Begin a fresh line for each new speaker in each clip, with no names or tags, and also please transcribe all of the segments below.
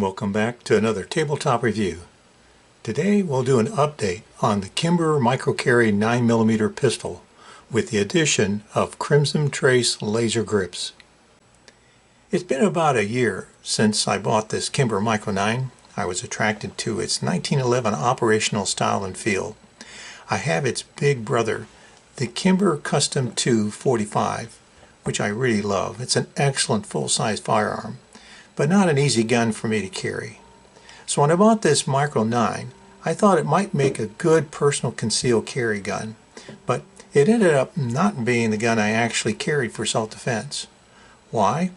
Welcome back to another tabletop review. Today we'll do an update on the Kimber Micro Carry 9mm pistol with the addition of Crimson Trace laser grips. It's been about a year since I bought this Kimber Micro 9. I was attracted to its 1911 operational style and feel. I have its big brother, the Kimber Custom 2 45, which I really love. It's an excellent full-size firearm, but not an easy gun for me to carry. So when I bought this Micro 9, I thought it might make a good personal concealed carry gun, but it ended up not being the gun I actually carried for self-defense. Why?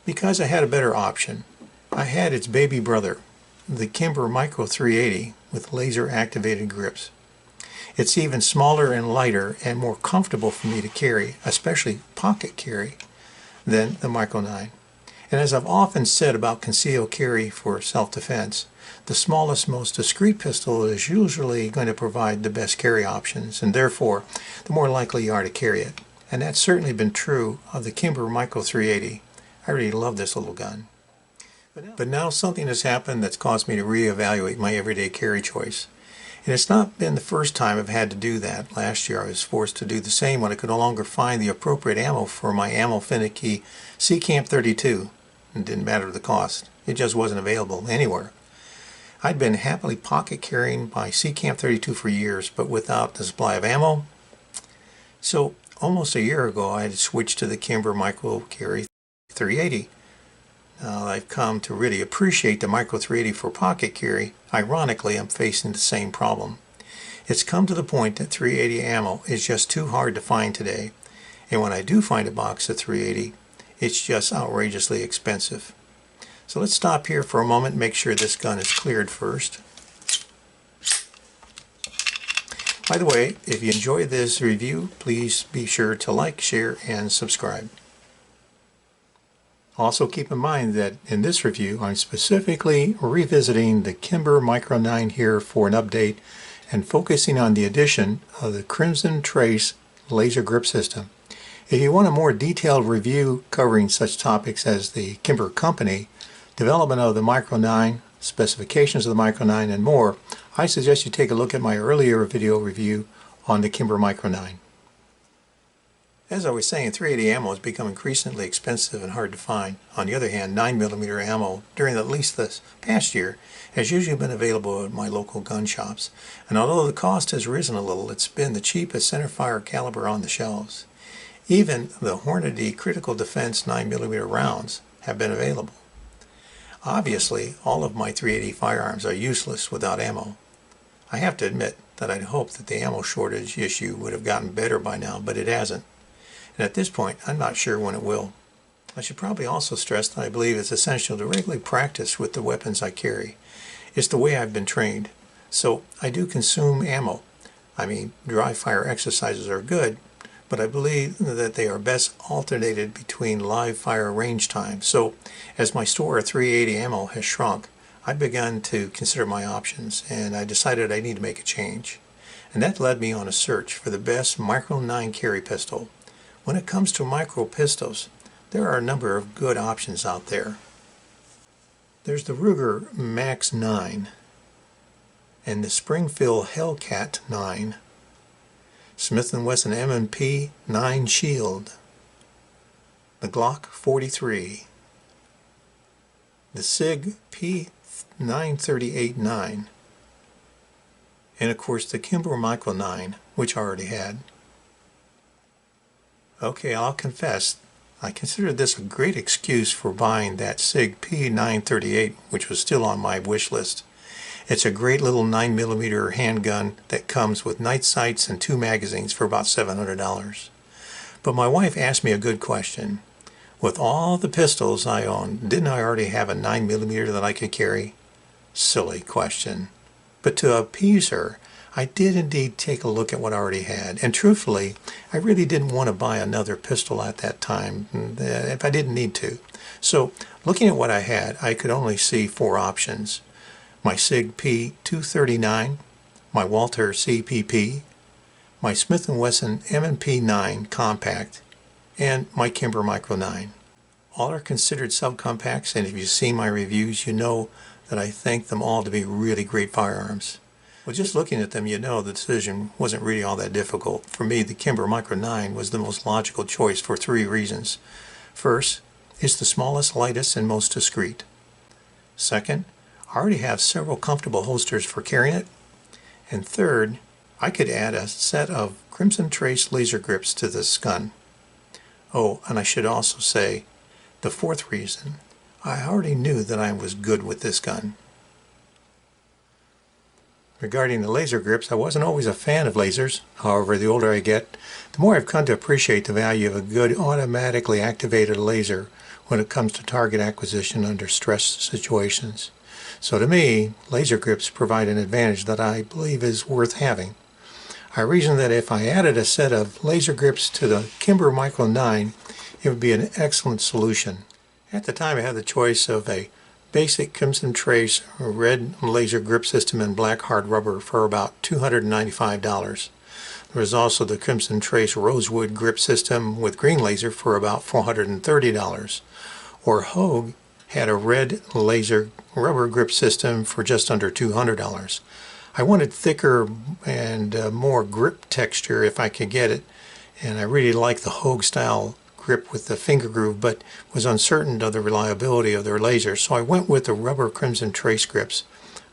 Because I had a better option. I had its baby brother, the Kimber Micro 380 with laser activated grips. It's even smaller and lighter and more comfortable for me to carry, especially pocket carry, than the Micro 9. And as I've often said about concealed carry for self-defense, the smallest, most discreet pistol is usually going to provide the best carry options, and therefore the more likely you are to carry it. And that's certainly been true of the Kimber Micro 380. I really love this little gun. But now something has happened that's caused me to reevaluate my everyday carry choice. And it's not been the first time I've had to do that. Last year I was forced to do the same when I could no longer find the appropriate ammo for my ammo finicky SEECAMP 32. It didn't matter the cost. It just wasn't available anywhere. I'd been happily pocket carrying my SEECAMP 32 for years, but without the supply of ammo. So almost a year ago I had switched to the Kimber Micro Carry 380. Now I've come to really appreciate the Micro 380 for pocket carry. Ironically, I'm facing the same problem. It's come to the point that 380 ammo is just too hard to find today, and when I do find a box of 380, it's just outrageously expensive. So let's stop here for a moment and make sure this gun is cleared first. By the way, if you enjoyed this review, please be sure to like, share, and subscribe. Also keep in mind that in this review I'm specifically revisiting the Kimber Micro 9 here for an update and focusing on the addition of the Crimson Trace laser grip system. If you want a more detailed review covering such topics as the Kimber Company, development of the Micro 9, specifications of the Micro 9, and more, I suggest you take a look at my earlier video review on the Kimber Micro 9. As I was saying, 380 ammo has become increasingly expensive and hard to find. On the other hand, 9mm ammo during at least this past year has usually been available at my local gun shops. And although the cost has risen a little, it's been the cheapest centerfire caliber on the shelves. Even the Hornady Critical Defense 9mm rounds have been available. Obviously, all of my 380 firearms are useless without ammo. I have to admit that I'd hoped that the ammo shortage issue would have gotten better by now, but it hasn't. And at this point, I'm not sure when it will. I should probably also stress that I believe it's essential to regularly practice with the weapons I carry. It's the way I've been trained. So I do consume ammo. I mean, dry fire exercises are good, but I believe that they are best alternated between live fire range time. So as my store of 380 ammo has shrunk, I've begun to consider my options, and I decided I need to make a change. And that led me on a search for the best Micro 9 carry pistol. When it comes to micro pistols, there are a number of good options out there. There's the Ruger Max 9 and the Springfield Hellcat 9, Smith & Wesson M&P 9 Shield, the Glock 43, the SIG P938-9, and of course the Kimber Micro 9, which I already had. Okay, I'll confess, I considered this a great excuse for buying that SIG P938, which was still on my wish list. It's a great little 9mm handgun that comes with night sights and 2 magazines for about $700. But my wife asked me a good question. With all the pistols I own, didn't I already have a 9mm that I could carry? Silly question. But to appease her, I did indeed take a look at what I already had, and truthfully, I really didn't want to buy another pistol at that time if I didn't need to. So, looking at what I had, I could only see 4 options. My SIG P239, my Walther CPP, my Smith & Wesson M&P 9 Compact, and my Kimber Micro 9. All are considered subcompacts, and if you've seen my reviews, you know that I think them all to be really great firearms. Well, just looking at them, you know the decision wasn't really all that difficult. For me, the Kimber Micro 9 was the most logical choice for 3 reasons. First, it's the smallest, lightest, and most discreet. Second, I already have several comfortable holsters for carrying it. And third, I could add a set of Crimson Trace laser grips to this gun. Oh, and I should also say, the fourth reason, I already knew that I was good with this gun. Regarding the laser grips, I wasn't always a fan of lasers. However, the older I get, the more I've come to appreciate the value of a good automatically activated laser when it comes to target acquisition under stress situations. So to me, laser grips provide an advantage that I believe is worth having. I reason that if I added a set of laser grips to the Kimber Micro 9, it would be an excellent solution. At the time, I had the choice of a basic Crimson Trace red laser grip system in black hard rubber for about $295. There was also the Crimson Trace rosewood grip system with green laser for about $430. Or Hogue had a red laser rubber grip system for just under $200. I wanted thicker and more grip texture if I could get it, and I really liked the Hogue style grip with the finger groove, but was uncertain of the reliability of their lasers, so I went with the rubber Crimson Trace grips.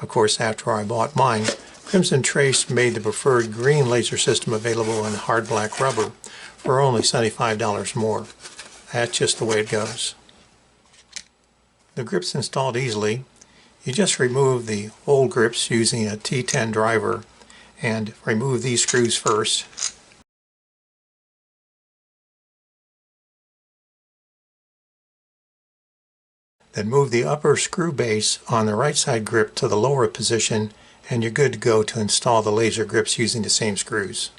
Of course, after I bought mine, Crimson Trace made the preferred green laser system available in hard black rubber for only $75 more. That's just the way it goes. The grips installed easily. You just remove the old grips using a T10 driver and remove these screws first. Then move the upper screw base on the right side grip to the lower position, and you're good to go to install the laser grips using the same screws.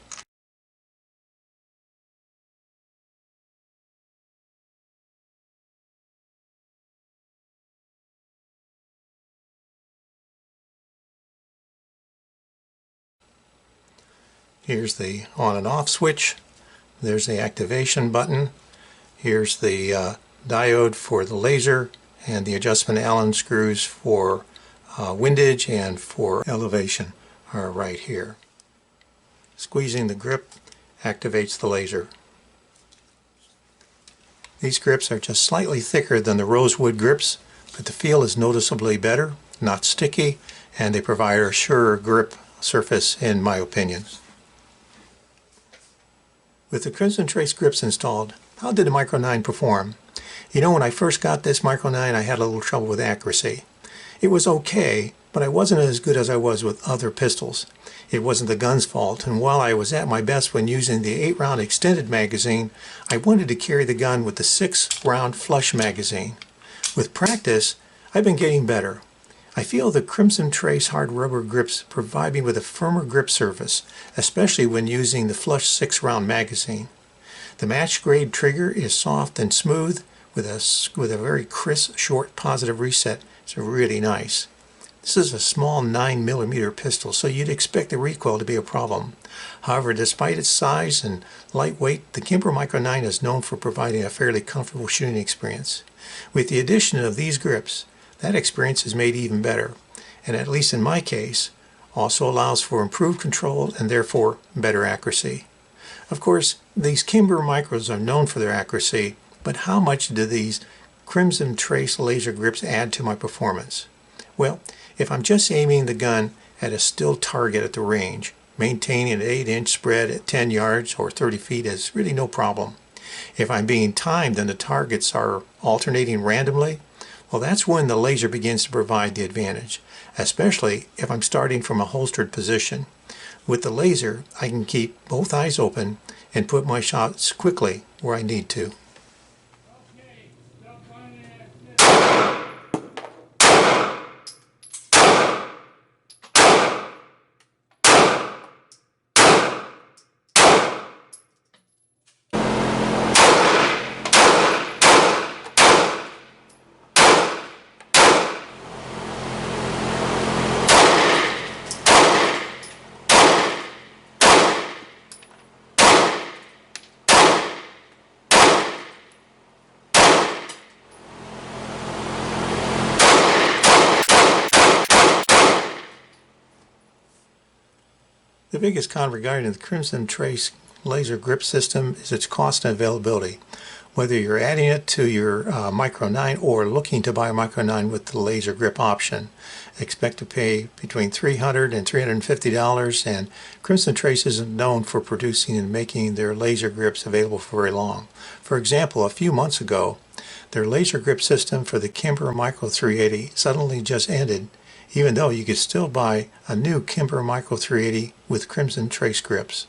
Here's the on and off switch. There's the activation button. Here's the diode for the laser, and the adjustment Allen screws for windage and for elevation are right here. Squeezing the grip activates the laser. These grips are just slightly thicker than the rosewood grips, but the feel is noticeably better, not sticky, and they provide a surer grip surface in my opinion. With the Crimson Trace grips installed, how did the Micro 9 perform? You know, when I first got this Micro 9, I had a little trouble with accuracy. It was okay, but I wasn't as good as I was with other pistols. It wasn't the gun's fault, and while I was at my best when using the 8-round extended magazine, I wanted to carry the gun with the 6-round flush magazine. With practice, I've been getting better. I feel the Crimson Trace hard rubber grips provide me with a firmer grip surface, especially when using the flush 6-round magazine. The match grade trigger is soft and smooth with a very crisp, short positive reset. It's really nice. This is a small 9mm pistol, so you'd expect the recoil to be a problem. However, despite its size and lightweight, the Kimber Micro 9 is known for providing a fairly comfortable shooting experience. With the addition of these grips, that experience is made even better, and at least in my case, also allows for improved control and therefore better accuracy. Of course, these Kimber Micros are known for their accuracy, but how much do these Crimson Trace laser grips add to my performance? Well, if I'm just aiming the gun at a still target at the range, maintaining an 8-inch spread at 10 yards or 30 feet is really no problem. If I'm being timed and the targets are alternating randomly, well, that's when the laser begins to provide the advantage, especially if I'm starting from a holstered position. With the laser, I can keep both eyes open and put my shots quickly where I need to. The biggest con regarding the Crimson Trace laser grip system is its cost and availability. Whether you're adding it to your Micro 9 or looking to buy a Micro 9 with the laser grip option, expect to pay between $300 and $350, and Crimson Trace isn't known for producing and making their laser grips available for very long. For example, a few months ago, their laser grip system for the Kimber Micro 380 suddenly just ended, even though you could still buy a new Kimber Micro 380 with Crimson Trace grips.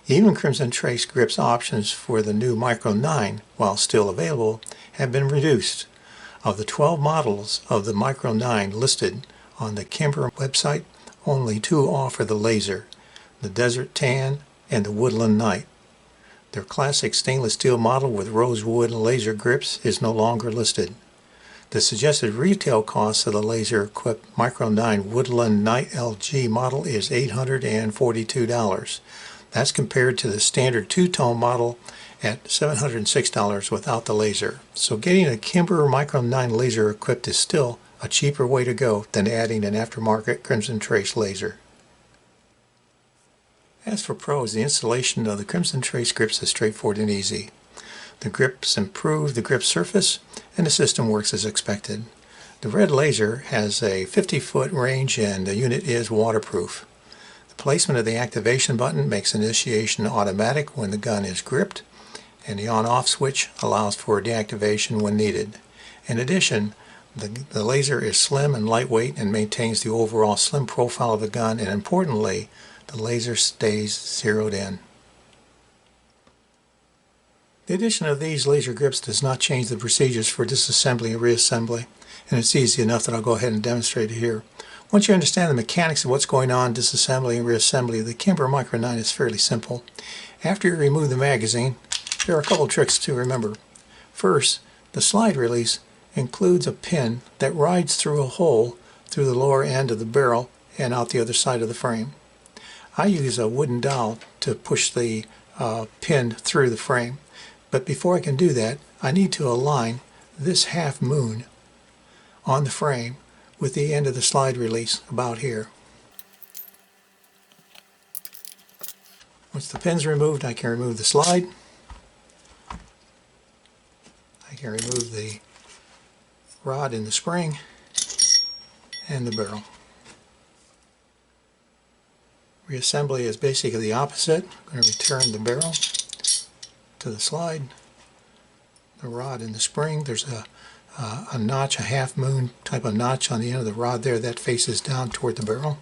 Even Crimson Trace grips options for the new Micro 9, while still available, have been reduced. Of the 12 models of the Micro 9 listed on the Kimber website, only 2 offer the laser, the Desert Tan and the Woodland Night. Their classic stainless steel model with rosewood laser grips is no longer listed. The suggested retail cost of the laser-equipped Micro 9 Woodland Night LG model is $842. That's compared to the standard two-tone model at $706 without the laser. So getting a Kimber Micro 9 laser equipped is still a cheaper way to go than adding an aftermarket Crimson Trace laser. As for pros, the installation of the Crimson Trace grips is straightforward and easy. The grips improve the grip surface and the system works as expected. The red laser has a 50-foot range and the unit is waterproof. Placement of the activation button makes initiation automatic when the gun is gripped, and the on-off switch allows for deactivation when needed. In addition, the laser is slim and lightweight and maintains the overall slim profile of the gun, and importantly, the laser stays zeroed in. The addition of these laser grips does not change the procedures for disassembly and reassembly, and it's easy enough that I'll go ahead and demonstrate it here. Once you understand the mechanics of what's going on in disassembly and reassembly, the Kimber Micro 9 is fairly simple. After you remove the magazine, there are a couple tricks to remember. First, the slide release includes a pin that rides through a hole through the lower end of the barrel and out the other side of the frame. I use a wooden dowel to push the pin through the frame, but before I can do that, I need to align this half moon on the frame with the end of the slide release about here. Once the pin's removed, I can remove the slide. I can remove the rod in the spring and the barrel. Reassembly is basically the opposite. I'm going to return the barrel to the slide, the rod in the spring. There's a notch, a half moon type of notch on the end of the rod there that faces down toward the barrel.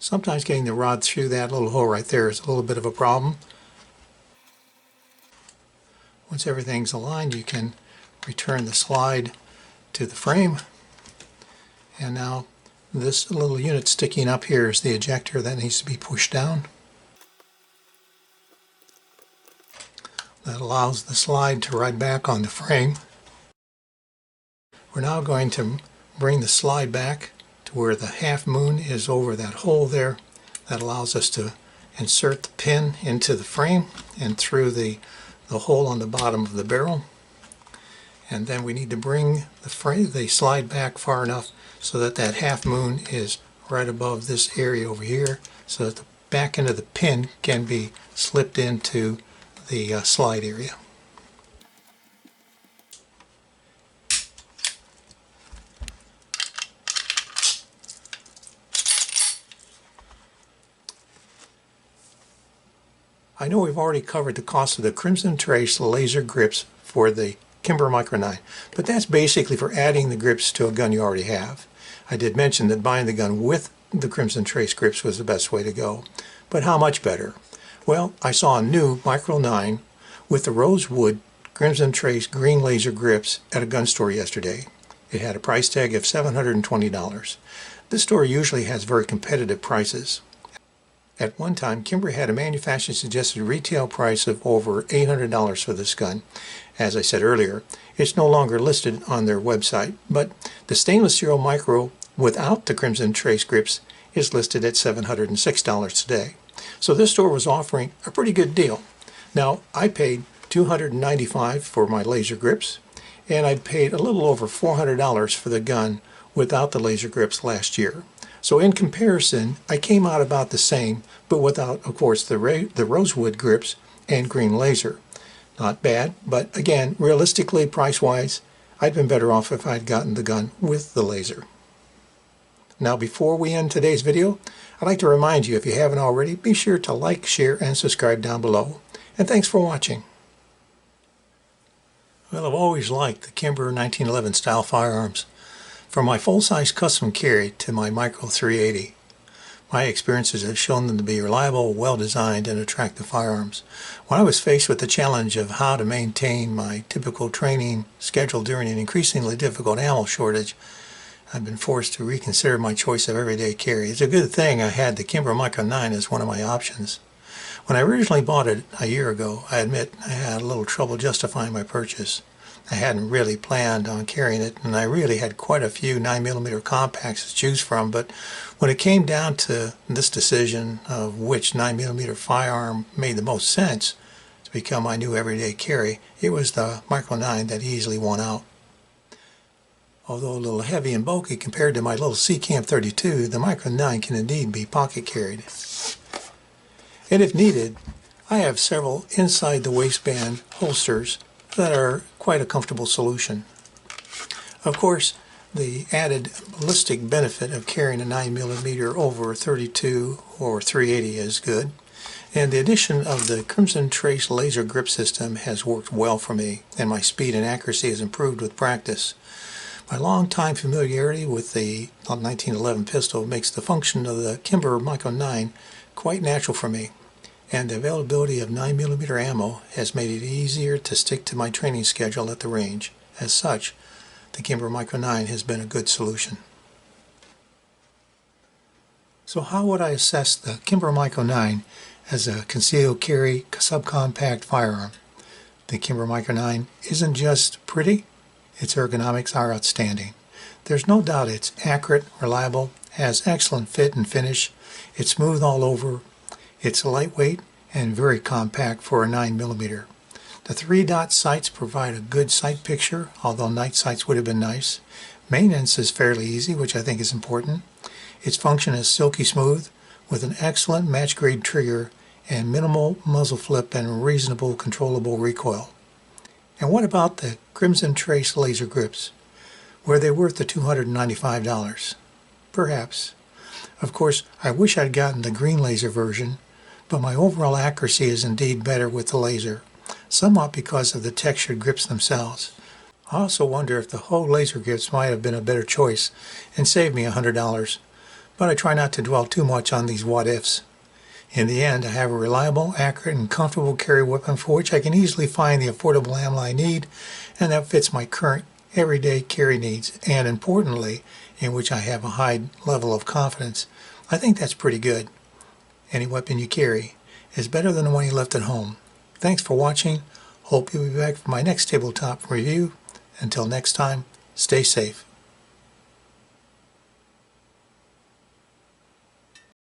Sometimes getting the rod through that little hole right there is a little bit of a problem. Once everything's aligned, you can return the slide to the frame, and now this little unit sticking up here is the ejector that needs to be pushed down. That allows the slide to ride back on the frame. We're now going to bring the slide back to where the half moon is over that hole there. That allows us to insert the pin into the frame and through the hole on the bottom of the barrel. And then we need to bring the slide back far enough so that that half moon is right above this area over here, so that the back end of the pin can be slipped into the slide area. I know we've already covered the cost of the Crimson Trace laser grips for the Kimber Micro 9, but that's basically for adding the grips to a gun you already have. I did mention that buying the gun with the Crimson Trace grips was the best way to go, but how much better? Well, I saw a new Micro 9 with the rosewood Crimson Trace green laser grips at a gun store yesterday. It had a price tag of $720. This store usually has very competitive prices. At one time, Kimber had a manufacturer suggested retail price of over $800 for this gun. As I said earlier, it's no longer listed on their website, but the stainless steel micro without the Crimson Trace grips is listed at $706 today. So this store was offering a pretty good deal. Now, I paid $295 for my laser grips, and I paid a little over $400 for the gun without the laser grips last year. So in comparison, I came out about the same, but without, of course, the rosewood grips and green laser. Not bad, but again, realistically, price-wise, I'd been better off if I'd gotten the gun with the laser. Now, before we end today's video, I'd like to remind you, if you haven't already, be sure to like, share, and subscribe down below. And thanks for watching. Well, I've always liked the Kimber 1911 style firearms. From my full-size custom carry to my Micro 380, my experiences have shown them to be reliable, well-designed, and attractive firearms. When I was faced with the challenge of how to maintain my typical training schedule during an increasingly difficult ammo shortage, I've been forced to reconsider my choice of everyday carry. It's a good thing I had the Kimber Micro 9 as one of my options. When I originally bought it a year ago, I admit I had a little trouble justifying my purchase. I hadn't really planned on carrying it, and I really had quite a few 9mm compacts to choose from, but when it came down to this decision of which 9mm firearm made the most sense to become my new everyday carry, it was the Micro 9 that easily won out. Although a little heavy and bulky compared to my little SEECAMP 32, the Micro 9 can indeed be pocket carried. And if needed, I have several inside the waistband holsters that are quite a comfortable solution. Of course, the added ballistic benefit of carrying a 9mm over 32 or 380 is good, and the addition of the Crimson Trace laser grip system has worked well for me, and my speed and accuracy has improved with practice. My long-time familiarity with the 1911 pistol makes the function of the Kimber Micro 9 quite natural for me, and the availability of 9mm ammo has made it easier to stick to my training schedule at the range. As such, the Kimber Micro 9 has been a good solution. So how would I assess the Kimber Micro 9 as a concealed carry subcompact firearm? The Kimber Micro 9 isn't just pretty, its ergonomics are outstanding. There's no doubt it's accurate, reliable, has excellent fit and finish, it's smooth all over, it's lightweight and very compact for a 9mm. The 3-dot sights provide a good sight picture, although night sights would have been nice. Maintenance is fairly easy, which I think is important. Its function is silky smooth, with an excellent match-grade trigger and minimal muzzle flip and reasonable controllable recoil. And what about the Crimson Trace laser grips? Were they worth the $295? Perhaps. Of course, I wish I'd gotten the green laser version, but my overall accuracy is indeed better with the laser, somewhat because of the textured grips themselves. I also wonder if the whole laser grips might have been a better choice and saved me $100, but I try not to dwell too much on these what-ifs. In the end, I have a reliable, accurate, and comfortable carry weapon for which I can easily find the affordable ammo I need, and that fits my current everyday carry needs, and importantly, in which I have a high level of confidence. I think that's pretty good. Any weapon you carry is better than the one you left at home. Thanks for watching. Hope you'll be back for my next tabletop review. Until next time, stay safe.